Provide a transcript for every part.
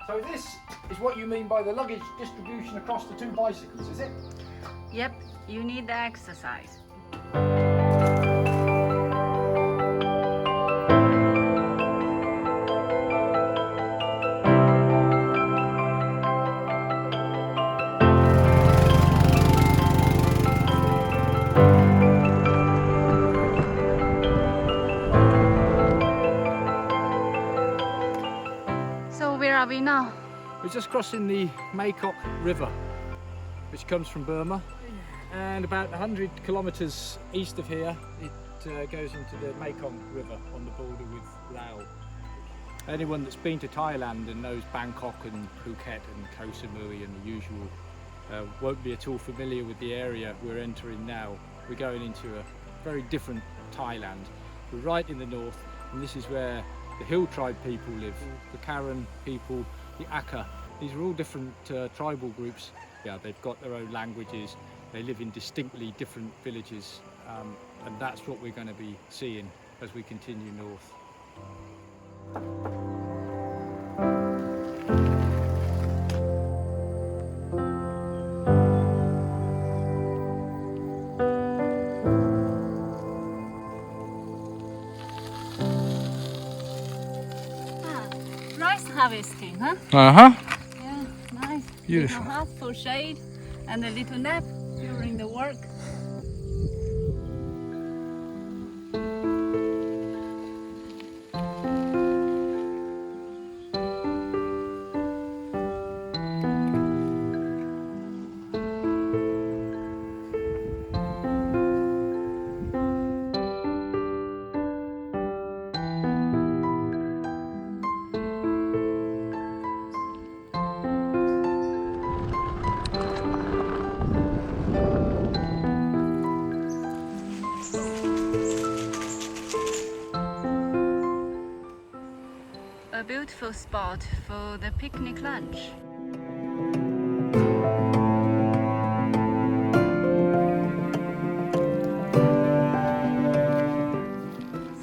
So this is what you mean by the luggage distribution across the two bicycles, is it? Yep, you need the exercise. So where are we now? We're just crossing the Mekok River, which comes from Burma, and about 100 kilometres east of here it goes into the Mekong River on the border with Laos. Anyone that's been to Thailand and knows Bangkok and Phuket and Koh Samui and the usual won't be at all familiar with the area we're entering now. We're going into a very different Thailand. We're right in the north, and this is where the hill tribe people live, the Karen people, the Aka. These are all different tribal groups. Yeah, they've got their own languages. They live in distinctly different villages, and that's what we're going to be seeing as we continue north. Rice harvesting, huh? Uh-huh. Yeah, nice. Beautiful. Little hut for shade and a little nap during the work. A beautiful spot for the picnic lunch.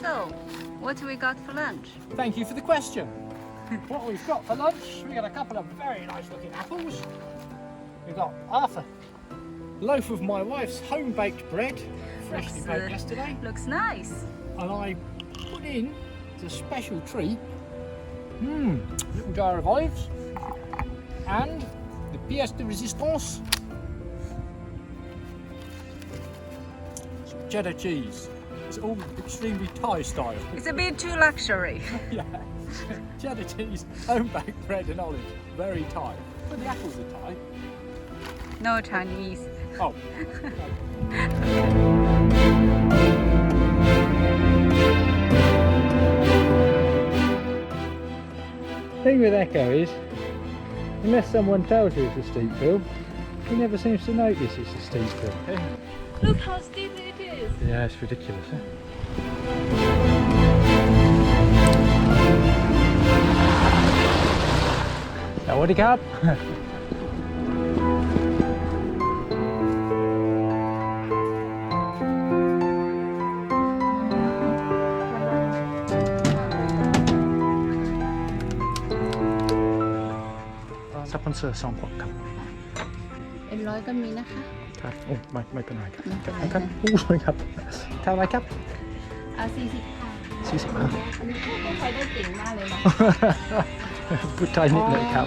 So, what do we got for lunch? Thank you for the question. What we've got for lunch, we got a couple of very nice looking apples. We've got half a loaf of my wife's home baked bread, freshly baked yesterday. Looks nice. And I put in, it's a special treat, little jar of olives and the pièce de résistance, some cheddar cheese. It's all extremely Thai style. It's a bit too luxury. Yeah, cheddar cheese, home baked bread and olives, very Thai. But the apples are Thai. No Chinese. Oh. The thing with Echo is, unless someone tells you it's a steep hill, he never seems to notice it's a steep hill. Look how steep it is. Yeah, it's ridiculous, huh? Sawadee krap.สปอนเซอร์2 ขวดครับ เป็นร้อยก็มีนะคะ ครับโอ้ไม่เป็นไรครับครับอู้สวยครับเท่าไรครับ เอา40 ค่ะ 40 อันนี้พูดไทยได้เก่งมากเลยเนาะ พูดไทยนิดเลยครับ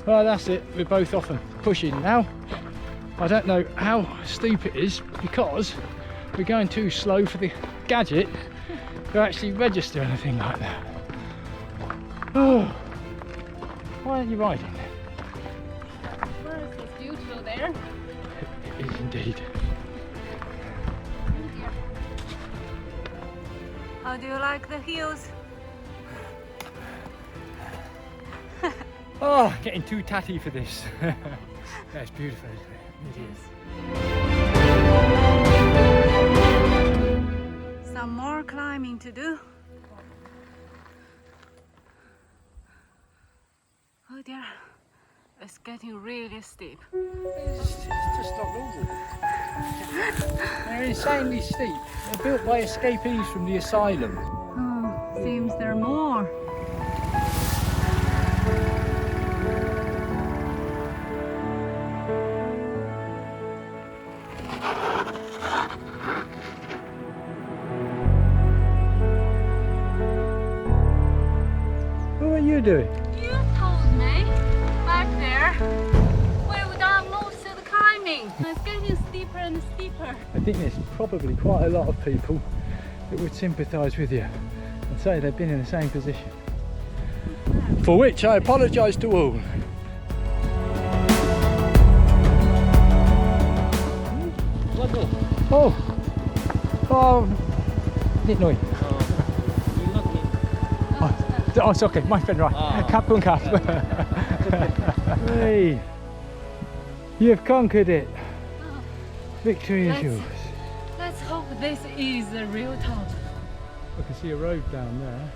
Well, that's it. We're both off and pushing now. I don't know how steep it is because we're going too slow for the gadget to actually register anything like that. Oh, why aren't you riding? Well, it's beautiful there. It is indeed. How do you like the hills? Oh, getting too tatty for this. That's beautiful, isn't it? It is. Some more climbing to do. Oh dear, It's getting really steep. It's just not normal. They're insanely steep. They're built by escapees from the asylum. Oh, seems there are more. What are you doing? You told me back there where we got most of the climbing. It's getting steeper and steeper. I think there's probably quite a lot of people that would sympathise with you and say they've been in the same position. For which I apologise to all. Oh, didn't know. Oh, it's okay, my friend, right. Cap and cap. Hey, you've conquered it. Victory is yours. Let's hope this is the real top. I can see a road down there.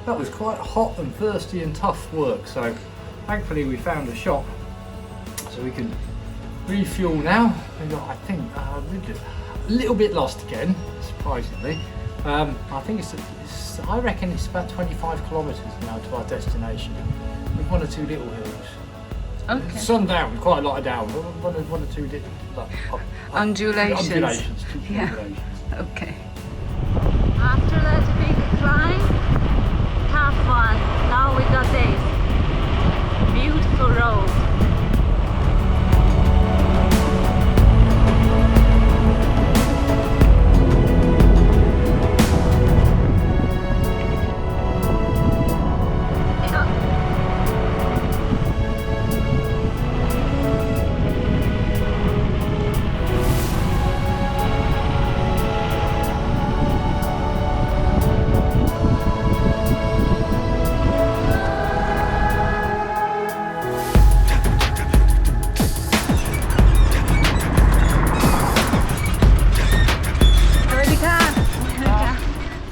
That was quite hot and thirsty and tough work, so thankfully we found a shop so we can refuel now. We got, I think, a little bit lost again, surprisingly. I think I reckon it's about 25 kilometres now to our destination, with one or two little hills. Okay. Some down, quite a lot of down, but one or two Undulations. Undulations. Yeah. Okay. After that big climb, tough one. Now we got this beautiful road.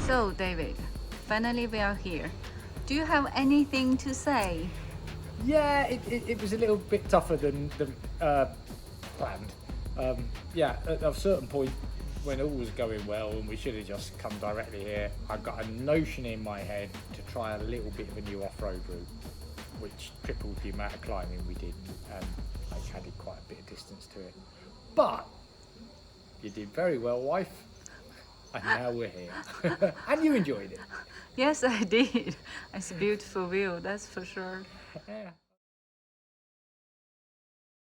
So David, finally we are here. Do you have anything to say? Yeah, it was a little bit tougher than planned. Yeah, at a certain point when all was going well and we should have just come directly here, I got a notion in my head to try a little bit of a new off-road route, which tripled the amount of climbing we did, and I added quite a bit of distance to it. But you did very well, wife. And now we're here. And you enjoyed it. Yes, I did. It's a beautiful view, that's for sure. Yeah.